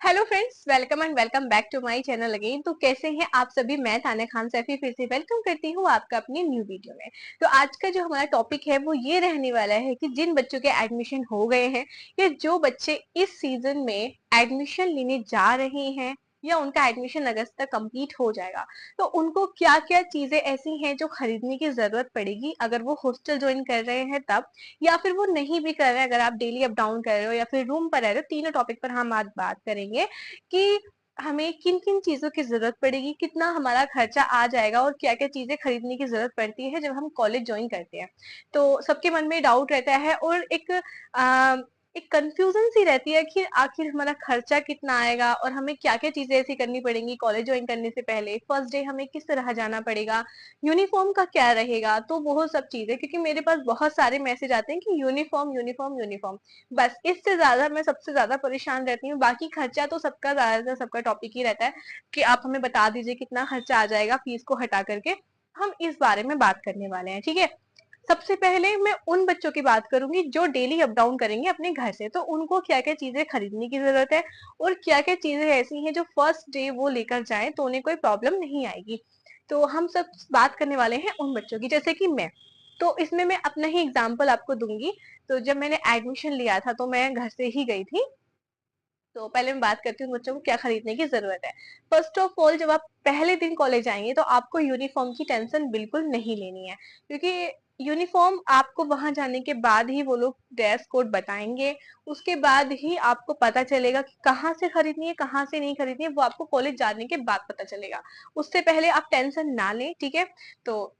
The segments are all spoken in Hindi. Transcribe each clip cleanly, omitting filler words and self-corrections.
Hello friends, welcome and welcome back to my channel again. तो कैसे हैं आप सभी? मैं तान्या खान सैफी फिर से वेलकम करती हूँ आपका अपनी न्यू वीडियो में। तो आज का जो हमारा टॉपिक है वो ये रहने वाला है कि जिन बच्चों के एडमिशन हो गए हैं या जो बच्चे इस सीजन में एडमिशन लेने जा रहे हैं या उनका एडमिशन अगस्त तक कंप्लीट हो जाएगा, तो उनको क्या क्या चीजें ऐसी हैं जो खरीदने की जरूरत पड़ेगी अगर वो हॉस्टल ज्वाइन कर रहे हैं तब, या फिर वो नहीं भी कर रहे हैं, अगर आप डेली अप डाउन कर रहे हो या फिर रूम पर रह रहे हो। तीनों टॉपिक पर हम आज बात करेंगे कि हमें किन किन चीजों की जरूरत पड़ेगी, कितना हमारा खर्चा आ जाएगा और क्या क्या चीजें खरीदने की जरूरत पड़ती है जब हम कॉलेज ज्वाइन करते हैं। तो सबके मन में डाउट रहता है और एक कंफ्यूजन सी रहती है कि आखिर हमारा खर्चा कितना आएगा और हमें क्या क्या चीजें ऐसी करनी पड़ेंगी कॉलेज ज्वाइन करने से पहले। फर्स्ट डे हमें किस तरह जाना पड़ेगा, यूनिफॉर्म का क्या रहेगा, तो वो सब चीजें, क्योंकि मेरे पास बहुत सारे मैसेज आते हैं कि यूनिफॉर्म यूनिफॉर्म यूनिफॉर्म। बस इससे ज्यादा मैं सबसे ज्यादा परेशान रहती हूँ। बाकी खर्चा तो सबका ज्यादातर सबका टॉपिक ही रहता है कि आप हमें बता दीजिए कितना खर्चा आ जाएगा फीस को हटा करके। हम इस बारे में बात करने वाले हैं, ठीक है। सबसे पहले मैं उन बच्चों की बात करूंगी जो डेली अप डाउन करेंगे अपने घर से, तो उनको क्या क्या चीजें खरीदने की जरूरत है और क्या क्या चीजें ऐसी हैं जो फर्स्ट डे वो लेकर जाएं तो उन्हें कोई प्रॉब्लम नहीं आएगी। तो हम सब बात करने वाले हैं उन बच्चों की, जैसे कि मैं। तो इसमें मैं अपना ही एग्जाम्पल आपको दूंगी। तो जब मैंने एडमिशन लिया था तो मैं घर से ही गई थी। तो पहले मैं बात करती हूँ बच्चों को क्या खरीदने की जरूरत है। फर्स्ट ऑफ ऑल, जब आप पहले दिन कॉलेज आएंगे तो आपको यूनिफॉर्म की टेंशन बिल्कुल नहीं लेनी है, क्योंकि यूनिफॉर्म आपको वहां जाने के बाद ही वो लोग ड्रेस कोड बताएंगे। उसके बाद ही आपको पता चलेगा कि कहाँ से खरीदनी है कहाँ से नहीं खरीदनी है, वो आपको कॉलेज जाने के बाद पता चलेगा। उससे पहले आप टेंशन ना लें, ठीक है। तो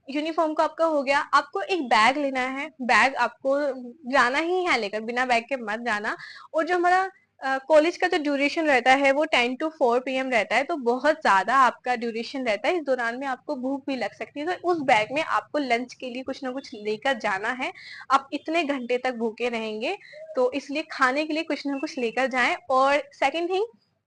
यूनिफॉर्म का आपका हो गया। आपको एक बैग लेना है, बैग आपको जाना ही है लेकर, बिना बैग के मत जाना। और जो हमारा कॉलेज का जो ड्यूरेशन रहता है वो 10 to 4 PM रहता है, तो बहुत ज्यादा आपका ड्यूरेशन रहता है। इस दौरान में आपको भूख भी लग सकती है, तो उस बैग में आपको लंच के लिए कुछ ना कुछ लेकर जाना है। आप इतने घंटे तक भूखे रहेंगे, तो इसलिए खाने के लिए कुछ ना कुछ लेकर जाएं। और सेकंड थिंग,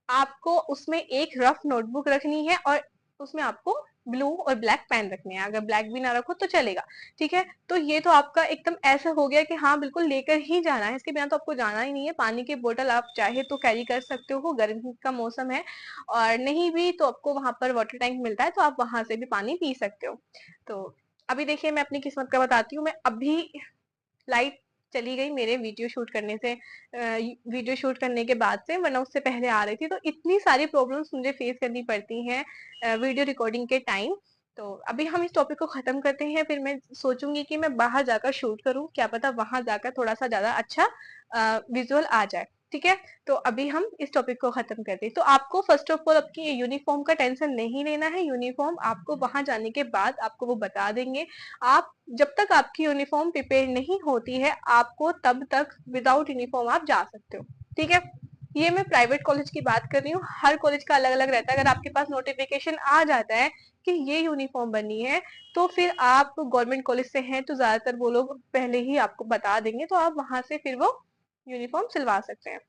आपको उसमें एक रफ नोटबुक रखनी है और उसमें आपको ब्लू और ब्लैक पेन रखने हैं। अगर ब्लैक भी ना रखो तो चलेगा, ठीक है। तो ये तो आपका एकदम ऐसा हो गया कि हाँ बिल्कुल लेकर ही जाना है, इसके बिना तो आपको जाना ही नहीं है। पानी की बोतल आप चाहे तो कैरी कर सकते हो, गर्मी का मौसम है। और नहीं भी तो आपको वहां पर वाटर टैंक मिलता है, तो आप वहां से भी पानी पी सकते हो। तो अभी देखिए, मैं अपनी किस्मत का बताती हूँ। मैं अभी लाइट चली गई मेरे वीडियो शूट करने से, वीडियो शूट करने के बाद से, वरना उससे पहले आ रही थी। तो इतनी सारी प्रॉब्लम्स मुझे फेस करनी पड़ती हैं वीडियो रिकॉर्डिंग के टाइम। तो अभी हम इस टॉपिक को खत्म करते हैं, फिर मैं सोचूंगी कि मैं बाहर जाकर शूट करूं, क्या पता वहां जाकर थोड़ा सा ज्यादा अच्छा विजुअल आ जाए, ठीक है। तो अभी हम इस टॉपिक को खत्म करते हैं। तो आपको फर्स्ट ऑफ ऑल आपकी यूनिफॉर्म का टेंशन नहीं लेना है। यूनिफॉर्म आपको वहां जाने के बाद आपको वो बता देंगे। आप जब तक आपकी यूनिफॉर्म प्रिपेयर नहीं होती है, आपको तब तक विदाउट यूनिफॉर्म आप जा सकते हो, ठीक है। ये मैं प्राइवेट कॉलेज की बात कर रही हूँ, हर कॉलेज का अलग अलग रहता है। अगर आपके पास नोटिफिकेशन आ जाता है कि ये यूनिफॉर्म बनी है, तो फिर आप गवर्नमेंट कॉलेज से हैं तो ज्यादातर वो लोग पहले ही आपको बता देंगे, तो आप वहां से फिर वो यूनिफॉर्म सिलवा सकते हैं,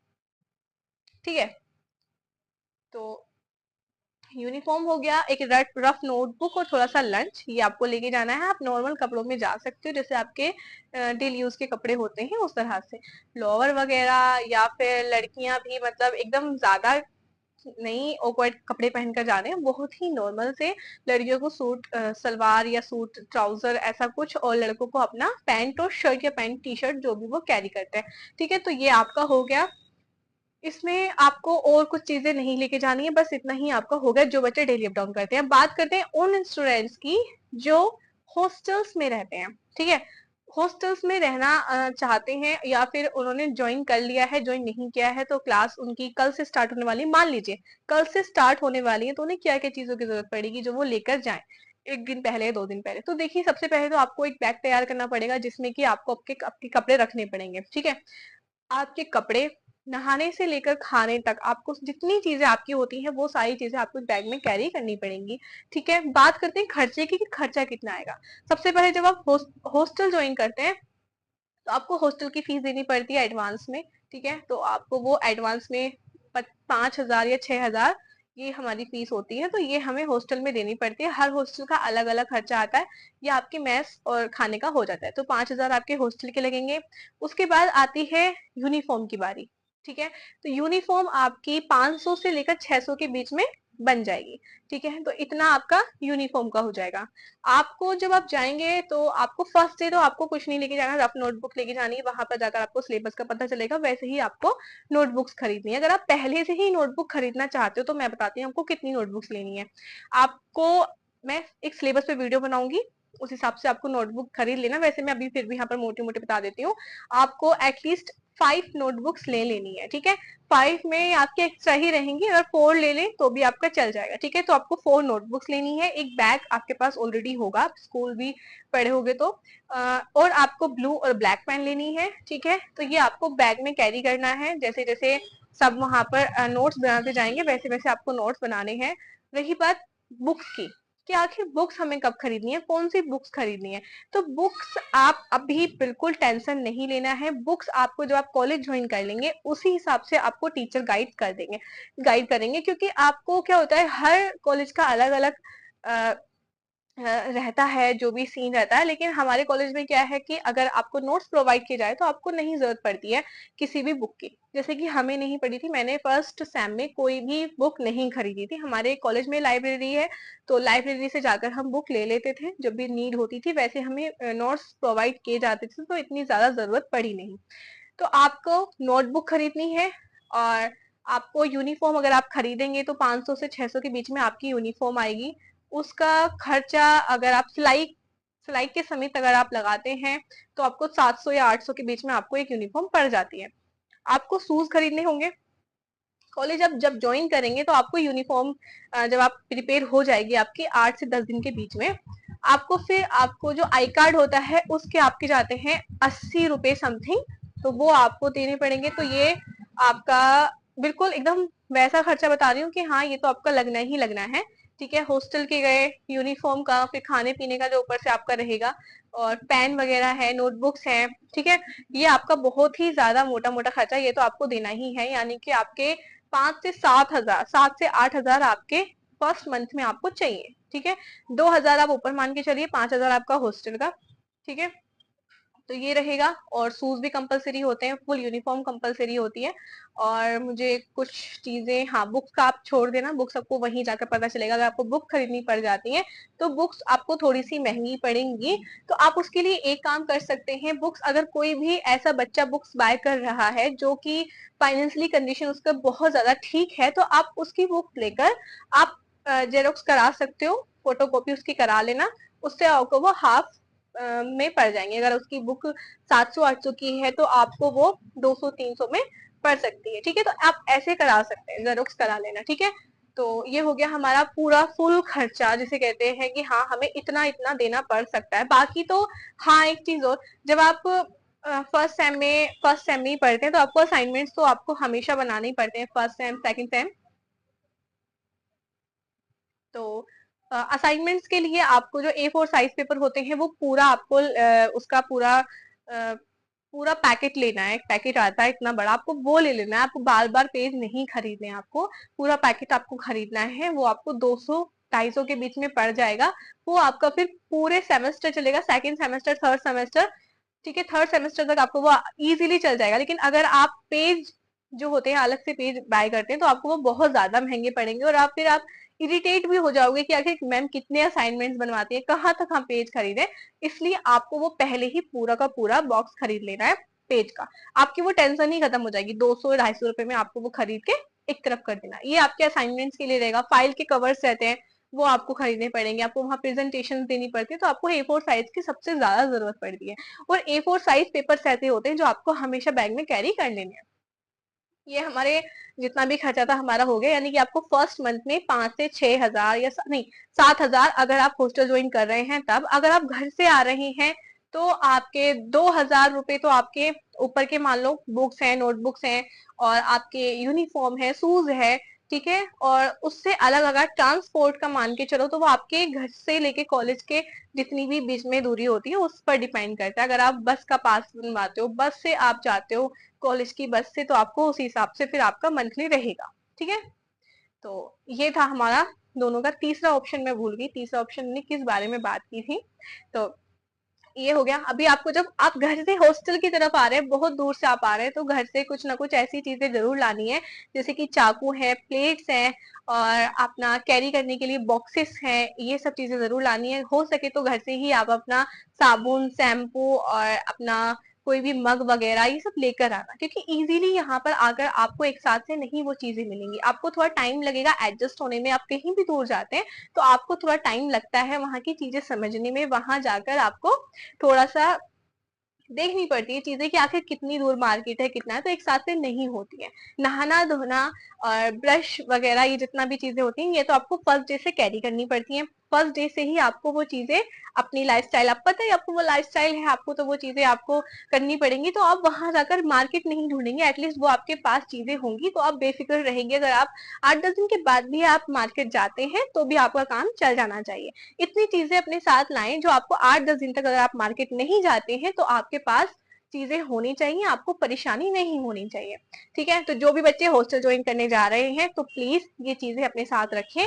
ठीक है। तो यूनिफॉर्म हो गया, एक रफ नोटबुक और थोड़ा सा लंच, ये आपको लेके जाना है। आप नॉर्मल कपड़ों में जा सकते हो, जैसे आपके डेली यूज के कपड़े होते हैं उस तरह से, लोअर वगैरह, या फिर लड़कियां भी मतलब एकदम ज्यादा नहीं ऑकवर्ड कपड़े पहनकर जा रहे हैं, बहुत ही नॉर्मल से। लड़कियों को सूट सलवार या सूट ट्राउजर ऐसा कुछ, और लड़कों को अपना पैंट और शर्ट या पैंट टी शर्ट जो भी वो कैरी करते हैं, ठीक है। तो ये आपका हो गया। इसमें आपको और कुछ चीजें नहीं लेके जानी है, बस इतना ही आपका होगा जो बच्चे डेली अप डाउन करते हैं। बात करते हैं उन स्टूडेंट्स की जो हॉस्टल्स में रहते हैं, ठीक है। हॉस्टल्स में रहना चाहते हैं या फिर उन्होंने ज्वाइन कर लिया है, ज्वाइन नहीं किया है, तो क्लास उनकी कल से स्टार्ट होने वाली है। मान लीजिए कल से स्टार्ट होने वाली है, तो उन्हें क्या क्या चीजों की जरूरत पड़ेगी जो वो लेकर जाए एक दिन पहले 2 दिन पहले। तो देखिए, सबसे पहले तो आपको एक बैग तैयार करना पड़ेगा जिसमें कि आपको आपके कपड़े रखने पड़ेंगे, ठीक है। आपके कपड़े, नहाने से लेकर खाने तक, आपको जितनी चीजें आपकी होती हैं वो सारी चीजें आपको बैग में कैरी करनी पड़ेंगी, ठीक है। बात करते हैं खर्चे की कि खर्चा कितना आएगा। सबसे पहले जब आप हॉस्टल ज्वाइन करते हैं तो आपको हॉस्टल की फीस देनी पड़ती है एडवांस में, ठीक है। तो आपको वो एडवांस में 5,000 या 6,000 ये हमारी फीस होती है, तो ये हमें हॉस्टल में देनी पड़ती है। हर हॉस्टल का अलग अलग खर्चा आता है, ये आपके मेस और खाने का हो जाता है। तो 5,000 आपके हॉस्टल के लगेंगे। उसके बाद आती है यूनिफॉर्म की बारी। ठीक है। तो यूनिफॉर्म आपकी 500 से लेकर 600 के बीच में बन जाएगी। ठीक है, तो इतना आपका यूनिफॉर्म का हो जाएगा। आपको जब आप जाएंगे तो आपको फर्स्ट डे तो आपको कुछ नहीं लेके जाना, रफ नोटबुक लेके जानी है, वहां पर जाकर आपको सिलेबस का पता चलेगा। वैसे ही आपको नोटबुक्स खरीदनी है। अगर आप पहले से ही नोटबुक खरीदना चाहते हो तो मैं बताती हूँ आपको कितनी नोटबुक्स लेनी है। आपको मैं एक सिलेबस पे वीडियो बनाऊंगी, उस हिसाब से आपको नोटबुक खरीद लेना। वैसे मैं अभी फिर भी यहाँ पर मोटी मोटी बता देती हूँ। आपको एटलीस्ट 5 नोटबुक्स ले लेनी है। ठीक है, 5 में आपके एक्स्ट्रा ही रहेंगी, अगर 4 ले लें तो भी आपका चल जाएगा। ठीक है, तो आपको 4 नोटबुक्स लेनी है। एक बैग आपके पास ऑलरेडी होगा, आप स्कूल भी पढ़े होगे तो और आपको ब्लू और ब्लैक पेन लेनी है। ठीक है, तो ये आपको बैग में कैरी करना है। जैसे जैसे सब वहां पर नोट्स बनाते जाएंगे वैसे वैसे आपको नोट्स बनाने हैं। रही बात बुक्स की, कि आखिर बुक्स हमें कब खरीदनी है, कौन सी बुक्स खरीदनी है, तो बुक्स आप अभी बिल्कुल टेंशन नहीं लेना है। बुक्स आपको जब आप कॉलेज ज्वाइन कर लेंगे उसी हिसाब से आपको टीचर गाइड करेंगे, क्योंकि आपको क्या होता है, हर कॉलेज का अलग अलग रहता है, जो भी सीन रहता है। लेकिन हमारे कॉलेज में क्या है कि अगर आपको नोट्स प्रोवाइड किए जाए तो आपको नहीं जरूरत पड़ती है किसी भी बुक की। जैसे कि हमें नहीं पड़ी थी, मैंने फर्स्ट सेम में कोई भी बुक नहीं खरीदी थी। हमारे कॉलेज में लाइब्रेरी है, तो लाइब्रेरी से जाकर हम बुक ले लेते थे जब भी नीड होती थी। वैसे हमें नोट्स प्रोवाइड किए जाते थे, तो इतनी ज्यादा जरूरत पड़ी नहीं। तो आपको नोटबुक खरीदनी है। और आपको यूनिफॉर्म अगर आप खरीदेंगे तो 500 से 600 के बीच में आपकी यूनिफॉर्म आएगी। उसका खर्चा अगर आप सिलाई सिलाई के समेत अगर आप लगाते हैं तो आपको 700 या 800 के बीच में आपको एक यूनिफॉर्म पड़ जाती है। आपको शूज खरीदने होंगे। कॉलेज आप जब ज्वाइन करेंगे तो आपको यूनिफॉर्म जब आप प्रिपेयर हो जाएगी आपकी 8 से 10 दिन के बीच में, आपको फिर आपको जो आई कार्ड होता है उसके आपके जाते हैं 80 रुपए समथिंग, तो वो आपको देने पड़ेंगे। तो ये आपका बिल्कुल एकदम वैसा खर्चा बता रही हूँ कि हाँ ये तो आपका लगना ही लगना है। ठीक है, हॉस्टल के गए, यूनिफॉर्म का, फिर खाने पीने का जो ऊपर से आपका रहेगा, और पेन वगैरह है, नोटबुक्स है। ठीक है, ये आपका बहुत ही ज्यादा मोटा मोटा खर्चा, ये तो आपको देना ही है। यानी कि आपके 5 से 7 हजार, 7 से 8 हजार आपके फर्स्ट मंथ में आपको चाहिए। ठीक है, 2 हजार आप ऊपर मान के चलिए, 5 हजार आपका हॉस्टल का। ठीक है, तो ये रहेगा। और शूज भी कंपलसरी होते हैं, फुल यूनिफॉर्म कंपलसरी होती है। और मुझे कुछ चीजें, हाँ बुक्स का आप छोड़ देना, बुक्स आपको वहीं जाकर पता चलेगा। अगर आपको बुक खरीदनी पड़ जाती है तो बुक्स आपको थोड़ी सी महंगी पड़ेंगी। तो आप उसके लिए एक काम कर सकते हैं, बुक्स अगर कोई भी ऐसा बच्चा बुक्स बाय कर रहा है जो कि फाइनेंशियली कंडीशन उसका बहुत ज्यादा ठीक है, तो आप उसकी बुक लेकर आप जेरोक्स करा सकते हो, फोटो कॉपी उसकी करा लेना। उससे आपको वो हाफ में पड़ जाएंगे। अगर उसकी बुक 700-800 की है तो आपको वो 200-300 में पड़ सकती है। ठीक है, तो आप ऐसे करा सकते हैं, जेरोक्स करा लेना। ठीक है, तो ये हो गया हमारा पूरा फुल खर्चा, जिसे कहते हैं कि हाँ हमें इतना इतना देना पड़ सकता है। बाकी तो हाँ एक चीज और, जब आप फर्स्ट सेम में ही पढ़ते हैं तो आपको असाइनमेंट्स तो आपको हमेशा बनाने ही पड़ते हैं, फर्स्ट सेम सेकंड सेम। तो असाइनमेंट्स के लिए आपको जो A4 साइज पेपर होते हैं वो पूरा आपको उसका पूरा पैकेट लेना है। एक पैकेट आता है इतना बड़ा, आपको वो ले लेना है। आपको बार बार पेज नहीं खरीदने हैं, आपको पूरा पैकेट आपको खरीदना है। वो आपको 200-250 के बीच में पड़ जाएगा। वो आपका फिर पूरे सेमेस्टर चलेगा, सेकेंड सेमेस्टर, थर्ड सेमेस्टर। ठीक है, थर्ड सेमेस्टर तक आपको वो इजीली चल जाएगा। लेकिन अगर आप पेज जो होते हैं अलग से पेज बाय करते हैं तो आपको वो बहुत ज्यादा महंगे पड़ेंगे, और आप फिर आप इरिटेट भी हो जाओगे कि आखिर मैम कितने असाइनमेंट्स बनवाती है, कहाँ तक हम पेज खरीदे। इसलिए आपको वो पहले ही पूरा का पूरा बॉक्स खरीद लेना है पेज का। आपकी वो टेंशन ही खत्म हो जाएगी, 200-250 रुपए में आपको वो खरीद के एक तरफ कर देना। ये आपके असाइनमेंट्स के लिए रहेगा। फाइल के कवर्स रहते हैं, वो आपको खरीदने पड़ेंगे। आपको वहां प्रेजेंटेशन देनी पड़ती है, तो आपको A4 साइज की सबसे ज्यादा जरूरत पड़ती है। और A4 साइज पेपर्स ऐसे होते हैं जो आपको हमेशा बैग में कैरी कर लेने हैं। ये हमारे जितना भी खर्चा था हमारा हो गया। यानी कि आपको फर्स्ट मंथ में 5 से 6 हजार या नहीं 7 हजार, अगर आप हॉस्टल ज्वाइन कर रहे हैं तब। अगर आप घर से आ रहे हैं तो आपके 2 हजार रुपए तो आपके ऊपर के मान लो, बुक्स हैं, नोटबुक्स हैं, और आपके यूनिफॉर्म है, शूज है। ठीक है, और उससे अलग अगर ट्रांसपोर्ट का मान के चलो तो वो आपके घर से लेके कॉलेज के जितनी भी बीच में दूरी होती है उस पर डिपेंड करता है। अगर आप बस का पास बनवाते हो, बस से आप जाते हो कॉलेज की बस से, तो आपको उस हिसाब से फिर आपका मंथली रहेगा। ठीक है, तो ये था हमारा दोनों का। तीसरा ऑप्शन मैं भूल गई, तीसरा ऑप्शन ने किस बारे में बात की थी। तो ये हो गया। अभी आपको जब आप घर से हॉस्टल की तरफ आ रहे हैं, बहुत दूर से आप आ रहे हैं, तो घर से कुछ ना कुछ ऐसी चीजें जरूर लानी है, जैसे कि चाकू है, प्लेट्स है, और अपना कैरी करने के लिए बॉक्सेस हैं, ये सब चीजें जरूर लानी है। हो सके तो घर से ही आप अपना साबुन, शैम्पू और अपना कोई भी मग वगैरह ये सब लेकर आना, क्योंकि इजीली यहाँ पर आकर आपको एक साथ से नहीं वो चीजें मिलेंगी, आपको थोड़ा टाइम लगेगा एडजस्ट होने में। आप कहीं भी दूर जाते हैं तो आपको थोड़ा टाइम लगता है वहां की चीजें समझने में, वहां जाकर आपको थोड़ा सा देखनी पड़ती है चीजें कि आखिर कितनी दूर मार्केट है, कितना है, तो एक साथ से नहीं होती है। नहाना धोना और ब्रश वगैरह ये जितना भी चीजें होती हैं, ये तो आपको फर्स्ट डे से कैरी करनी पड़ती हैं। फर्स्ट डे से ही आपको वो चीजें अपनी लाइफस्टाइल, आप पता है आपको वो लाइफस्टाइल है, आपको तो वो चीजें आपको करनी पड़ेंगी। तो आप वहां जाकर मार्केट नहीं ढूंढेंगे, एटलीस्ट वो आपके पास चीजें होंगी, तो आप बेफिक्र रहेंगे। अगर आप 8-10 दिन के बाद भी आप मार्केट जाते हैं तो भी आपका काम चल जाना चाहिए। इतनी चीजें अपने साथ लाएं जो आपको 8-10 दिन तक, अगर आप मार्केट नहीं जाते हैं तो आपके पास चीजें होनी चाहिए, आपको परेशानी नहीं होनी चाहिए। ठीक है, तो जो भी बच्चे हॉस्टल ज्वाइन करने जा रहे हैं तो प्लीज ये चीजें अपने साथ रखें।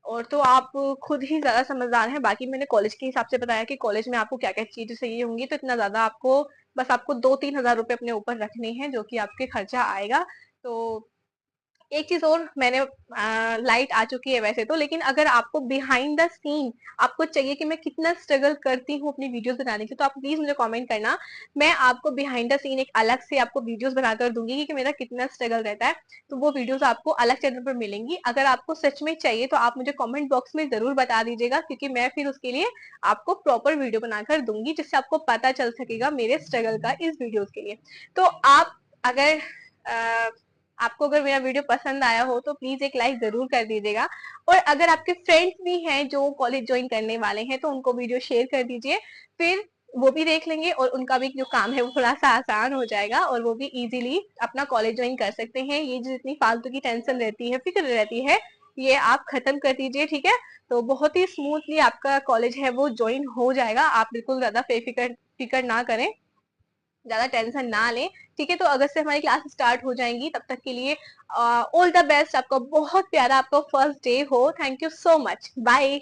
और तो आप खुद ही ज्यादा समझदार हैं। बाकी मैंने कॉलेज के हिसाब से बताया कि कॉलेज में आपको क्या क्या चीजें चाहिए होंगी, तो इतना ज्यादा आपको, बस आपको 2-3 हजार रुपए अपने ऊपर रखने हैं जो कि आपके खर्चा आएगा। तो एक चीज और, मैंने लाइट आ चुकी है वैसे तो, लेकिन अगर आपको बिहाइंड द सीन आपको चाहिए कि मैं कितना स्ट्रगल करती हूँ अपनी वीडियोस बनाने की, तो आप प्लीज मुझे कमेंट करना। मैं आपको बिहाइंड द सीन एक अलग से आपको वीडियोस बनाकर दूंगी कि मेरा कितना स्ट्रगल रहता है, तो वो वीडियोस आपको अलग चैनल पर मिलेंगी। अगर आपको सच में चाहिए तो आप मुझे कॉमेंट बॉक्स में जरूर बता दीजिएगा, क्योंकि मैं फिर उसके लिए आपको प्रॉपर वीडियो बनाकर दूंगी, जिससे आपको पता चल सकेगा मेरे स्ट्रगल का इस वीडियोस के लिए। तो आप अगर आपको अगर मेरा वीडियो पसंद आया हो तो प्लीज एक लाइक जरूर कर दीजिएगा। और अगर आपके फ्रेंड्स भी हैं जो कॉलेज ज्वाइन करने वाले हैं तो उनको वीडियो शेयर कर दीजिए, फिर वो भी देख लेंगे और उनका भी जो काम है वो थोड़ा सा आसान हो जाएगा, और वो भी इजीली अपना कॉलेज ज्वाइन कर सकते हैं। ये जो जितनी फालतू की टेंशन रहती है, फिक्र रहती है, ये आप खत्म कर दीजिए। ठीक है, तो बहुत ही स्मूथली आपका कॉलेज है वो ज्वाइन हो जाएगा। आप बिल्कुल ज्यादा फिक्र फिक्र ना करें, ज्यादा टेंशन ना लें। ठीक है, तो अगस्त से हमारी क्लास स्टार्ट हो जाएंगी, तब तक के लिए ऑल द बेस्ट। आपका बहुत प्यारा आपका फर्स्ट डे हो। Thank you so much, bye.